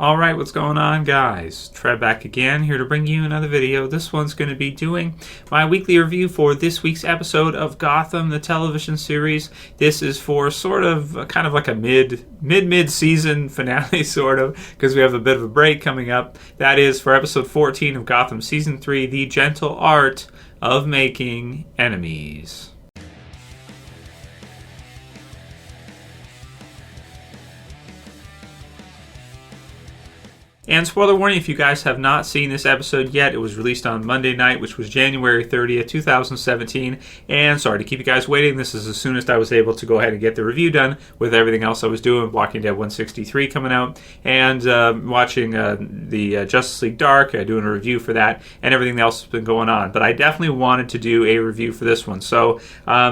Alright, what's going on, guys? Trev back again, here to bring you another video. This one's going to be doing my weekly review for this week's episode of Gotham, the television series. This is for sort of kind of like a mid-season finale, sort of, because we have a bit of a break coming up. That is for episode 14 of Gotham Season 3, The Gentle Art of Making Enemies. And spoiler warning, if you guys have not seen this episode yet, it was released on Monday night, which was January 30th, 2017. And sorry to keep you guys waiting, this is the soonest I was able to go ahead and get the review done with everything else I was doing. Walking Dead 163 coming out, and watching the Justice League Dark, doing a review for that, and everything else has been going on. But I definitely wanted to do a review for this one. So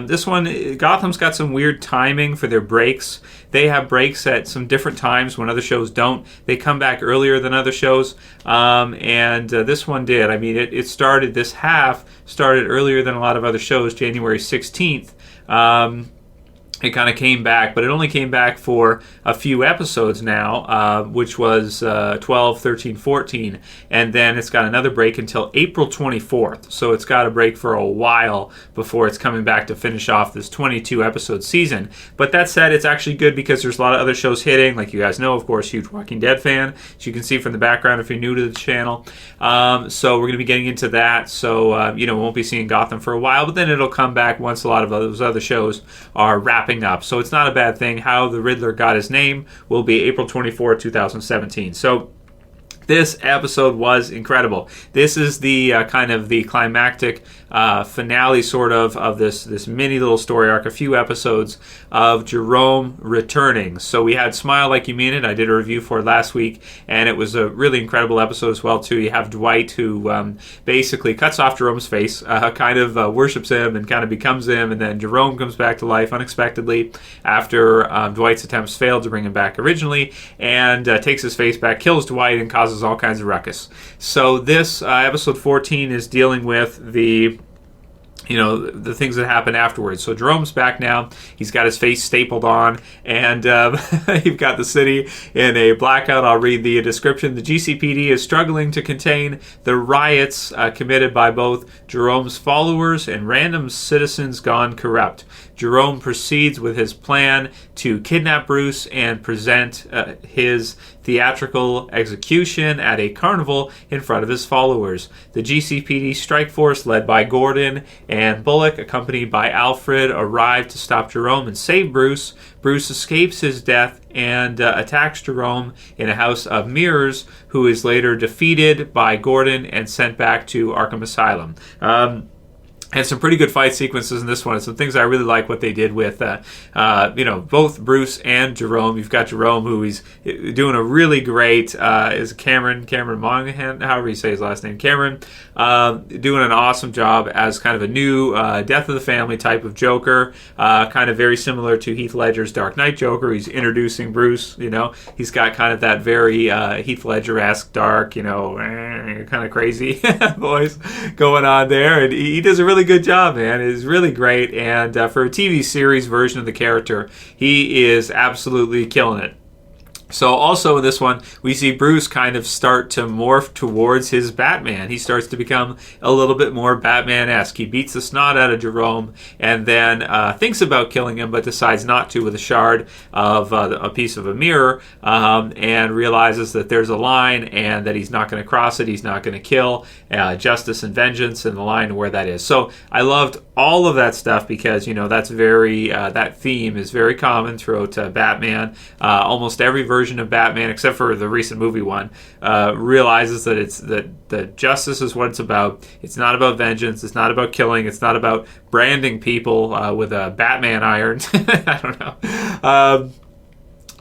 this one, Gotham's got some weird timing for their breaks. They have breaks at some different times when other shows don't. They come back earlier than other shows, and this one did. I mean, it started, this half started earlier than a lot of other shows, January 16th. It kind of came back, but it only came back for a few episodes now, which was 12, 13, 14, and then it's got another break until April 24th, so it's got a break for a while before it's coming back to finish off this 22-episode season. But that said, it's actually good because there's a lot of other shows hitting, like you guys know, of course, huge Walking Dead fan, as you can see from the background if you're new to the channel. So we're going to be getting into that, so we won't be seeing Gotham for a while, but then it'll come back once a lot of those other shows are wrapping up. So it's not a bad thing. How the Riddler got his name will be April 24, 2017. So this episode was incredible. This is the kind of the climactic finale, sort of this mini little story arc, a few episodes of Jerome returning. So we had Smile Like You Mean It. I did a review for it last week, and it was a really incredible episode as well, too. You have Dwight, who basically cuts off Jerome's face, kind of worships him and kind of becomes him, and then Jerome comes back to life unexpectedly after Dwight's attempts failed to bring him back originally, and takes his face back, kills Dwight, and causes all kinds of ruckus. So this episode 14 is dealing with the things that happen afterwards. So Jerome's back now. He's got his face stapled on, and you've got the city in a blackout. I'll read the description. The GCPD is struggling to contain the riots committed by both Jerome's followers and random citizens gone corrupt. Jerome proceeds with his plan to kidnap Bruce and present his theatrical execution at a carnival in front of his followers. The GCPD Strike Force, led by Gordon and Bullock, accompanied by Alfred, arrive to stop Jerome and save Bruce. Bruce escapes his death and attacks Jerome in a house of mirrors, who is later defeated by Gordon and sent back to Arkham Asylum. And some pretty good fight sequences in this one. Some things I really like what they did with, both Bruce and Jerome. You've got Jerome, who he's doing a really great, is Cameron Monaghan, however you say his last name, Cameron, doing an awesome job as kind of a new Death of the Family type of Joker, kind of very similar to Heath Ledger's Dark Knight Joker. He's introducing Bruce, he's got kind of that very Heath Ledger-esque dark, kind of crazy voice going on there, and he does a really good job, man. It is really great, and for a TV series version of the character, he is absolutely killing it. So also in this one, we see Bruce kind of start to morph towards his Batman. He starts to become a little bit more Batman-esque. He beats the snot out of Jerome and then thinks about killing him, but decides not to with a shard of a piece of a mirror, and realizes that there's a line and that he's not going to cross it. He's not going to kill justice and vengeance, and the line where that is. So I loved all of that stuff because, that's very, that theme is very common throughout Batman. Almost every version of Batman, except for the recent movie one, realizes that that justice is what it's about. It's not about vengeance. It's not about killing. It's not about branding people with a Batman iron. I don't know.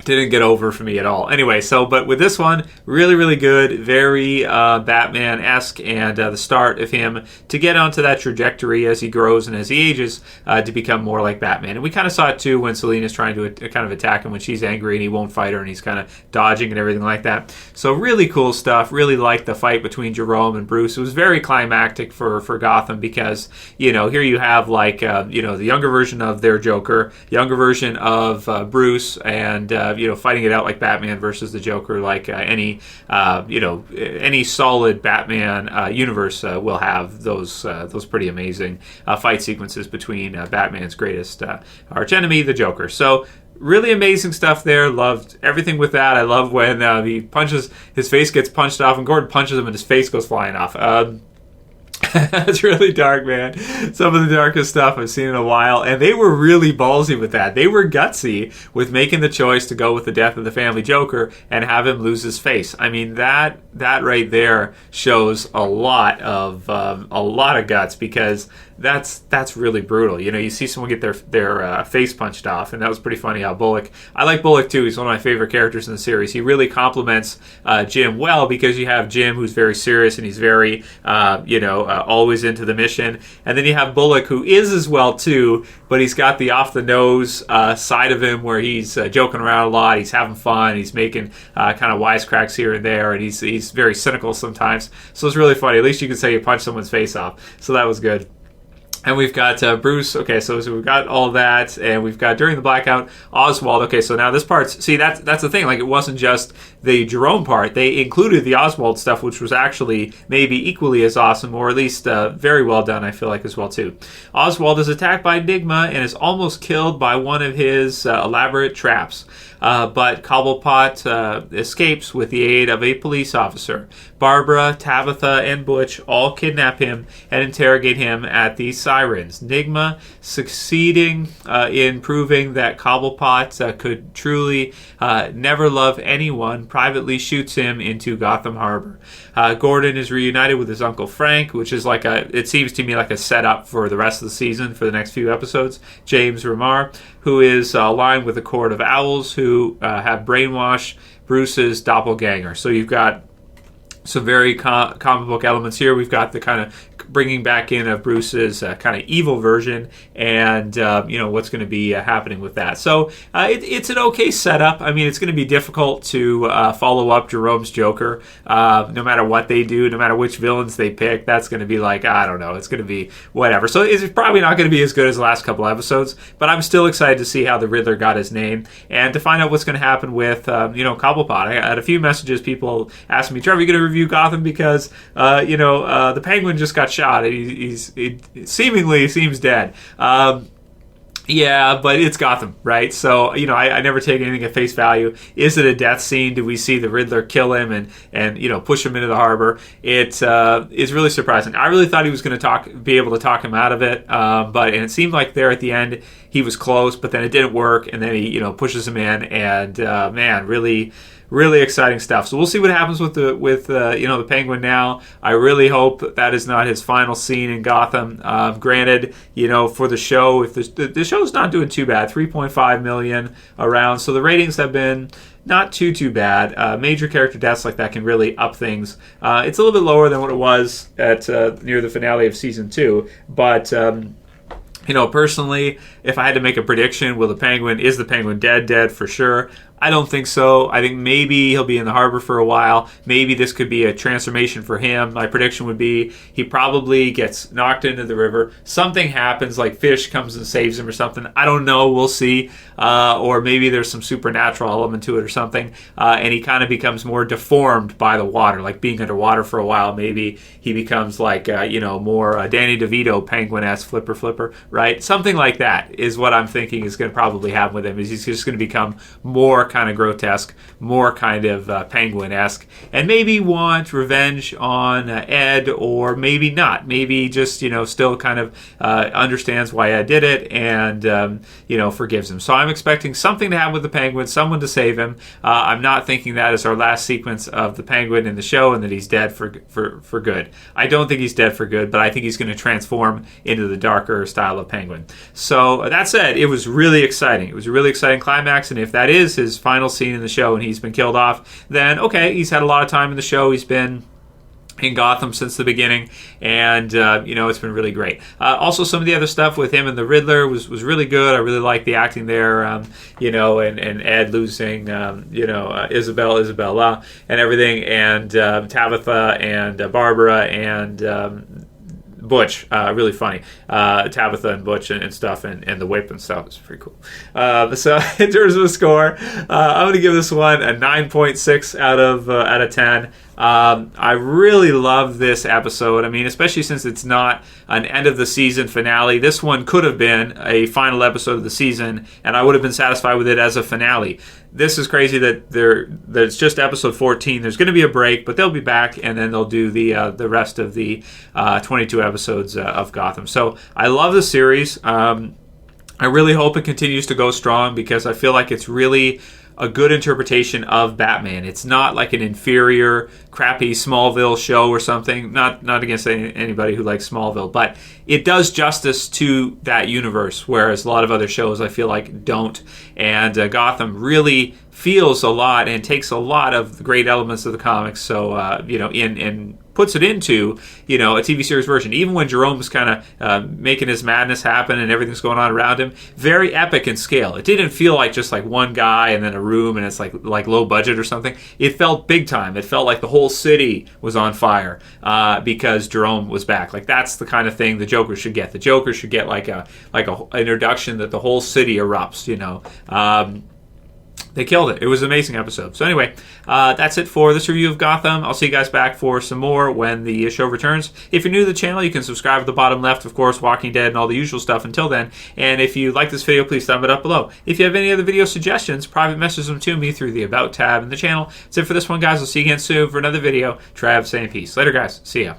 Didn't get over for me at all. Anyway, but with this one, really, really good, very Batman-esque, and the start of him to get onto that trajectory as he grows and as he ages to become more like Batman. And we kind of saw it too when Selina's trying to kind of attack him when she's angry and he won't fight her and he's kind of dodging and everything like that. So really cool stuff. Really liked the fight between Jerome and Bruce. It was very climactic for Gotham because, here you have the younger version of their Joker, younger version of Bruce, and fighting it out like Batman versus the Joker, like any solid Batman universe will have those pretty amazing fight sequences between Batman's greatest archenemy, the Joker. So really amazing stuff there. Loved everything with that. I love when he punches, his face gets punched off, and Gordon punches him and his face goes flying off. It's really dark, man. Some of the darkest stuff I've seen in a while, and they were really ballsy with that. They were gutsy with making the choice to go with the death of the family Joker and have him lose his face. I mean, that right there shows a lot of guts, because that's really brutal. You see someone get their face punched off, and that was pretty funny how Bullock. I like Bullock too. He's one of my favorite characters in the series. He really complements Jim well, because you have Jim, who's very serious and he's very always into the mission, and then you have Bullock, who is as well too, but he's got the off the nose side of him where he's joking around a lot. He's having fun. He's making kind of wisecracks here and there, and he's very cynical sometimes. So it's really funny. At least you can say you punched someone's face off. So that was good. And we've got Bruce. Okay, so we've got all that, and we've got during the blackout Oswald. Okay, so now this part's, see, that's the thing. Like, it wasn't just the Jerome part. They included the Oswald stuff, which was actually maybe equally as awesome, or at least very well done, I feel like, as well too. Oswald is attacked by Nygma and is almost killed by one of his elaborate traps. But Cobblepot escapes with the aid of a police officer. Barbara, Tabitha, and Butch all kidnap him and interrogate him at the Sirens. Nygma, succeeding in proving that Cobblepot could truly never love anyone, privately shoots him into Gotham Harbor. Gordon is reunited with his Uncle Frank, which is it seems to me like a setup for the rest of the season, for the next few episodes. James Remar, who is aligned with a court of owls who have brainwashed Bruce's doppelgänger. So you've got some very comic book elements here. We've got the kind of bringing back in of Bruce's kind of evil version, and what's going to be happening with that. So it's an okay setup. I mean, it's going to be difficult to follow up Jerome's Joker, no matter what they do, no matter which villains they pick. That's going to be like, I don't know, it's going to be whatever. So it's probably not going to be as good as the last couple episodes, but I'm still excited to see how the Riddler got his name, and to find out what's going to happen with Cobblepot. I had a few messages, people asking me, Trevor, you going to review Gotham because the Penguin just got shot. He seemingly seems dead. Yeah, but it's Gotham, right? So, I never take anything at face value. Is it a death scene? Do we see the Riddler kill him and push him into the harbor? It is really surprising. I really thought he was going to be able to talk him out of it, and it seemed like there at the end he was close, but then it didn't work, and then he pushes him in, and really. Really exciting stuff. So we'll see what happens with the Penguin now. I really hope that is not his final scene in Gotham. Granted, for the show, if the show's not doing too bad, 3.5 million around, so the ratings have been not too bad. Major character deaths like that can really up things. It's a little bit lower than what it was at near the finale of season 2, but. Personally, if I had to make a prediction, is the Penguin dead for sure? I don't think so. I think maybe he'll be in the harbor for a while. Maybe this could be a transformation for him. My prediction would be he probably gets knocked into the river. Something happens, like fish comes and saves him or something. I don't know. We'll see. Or maybe there's some supernatural element to it or something. And he kind of becomes more deformed by the water, like being underwater for a while. Maybe he becomes like, more Danny DeVito Penguin-esque flipper, right? Something like that is what I'm thinking is going to probably happen with him. Is he's just going to become more kind of grotesque, more kind of Penguin-esque, and maybe want revenge on Ed, or maybe not. Maybe just, still kind of understands why Ed did it and, forgives him. So I'm expecting something to happen with the Penguin, someone to save him. I'm not thinking that is our last sequence of the Penguin in the show and that he's dead for good. I don't think he's dead for good, but I think he's going to transform into the darker style of Penguin. So that said, it was really exciting. It was a really exciting climax, and if that is his final scene in the show and he's been killed off, then okay, he's had a lot of time in the show. He's been in Gotham since the beginning, and it's been really great. Also, some of the other stuff with him and the Riddler was really good. I really liked the acting there, and Ed losing, Isabella, and everything, and Tabitha and Barbara and Butch, really funny. Tabitha and Butch and stuff, and the whip and stuff. It's pretty cool. So in terms of a score, I'm going to give this one a 9.6 out of 10. I really love this episode. I mean, especially since it's not an end of the season finale. This one could have been a final episode of the season, and I would have been satisfied with it as a finale. This is crazy that it's just episode 14. There's going to be a break, but they'll be back, and then they'll do the rest of the 22 episodes of Gotham. So I love the series. I really hope it continues to go strong because I feel like it's really a good interpretation of Batman. It's not like an inferior, crappy Smallville show or something. Not against anybody who likes Smallville, but it does justice to that universe, whereas a lot of other shows I feel like don't. And Gotham really feels a lot and takes a lot of the great elements of the comics. So in puts it into a TV series version. Even when Jerome's kind of making his madness happen and everything's going on around him, very epic in scale. It didn't feel like just like one guy and then a room and it's like low budget or something. It felt big time. It felt like the whole city was on fire because Jerome was back. Like that's the kind of thing the Joker should get. The Joker should get like a introduction that the whole city erupts. They killed it. It was an amazing episode. So anyway, that's it for this review of Gotham. I'll see you guys back for some more when the show returns. If you're new to the channel, you can subscribe at the bottom left, of course, Walking Dead and all the usual stuff until then. And if you like this video, please thumb it up below. If you have any other video suggestions, private message them to me through the About tab in the channel. That's it for this one, guys. I'll see you again soon for another video. Trev saying peace. Later, guys. See ya.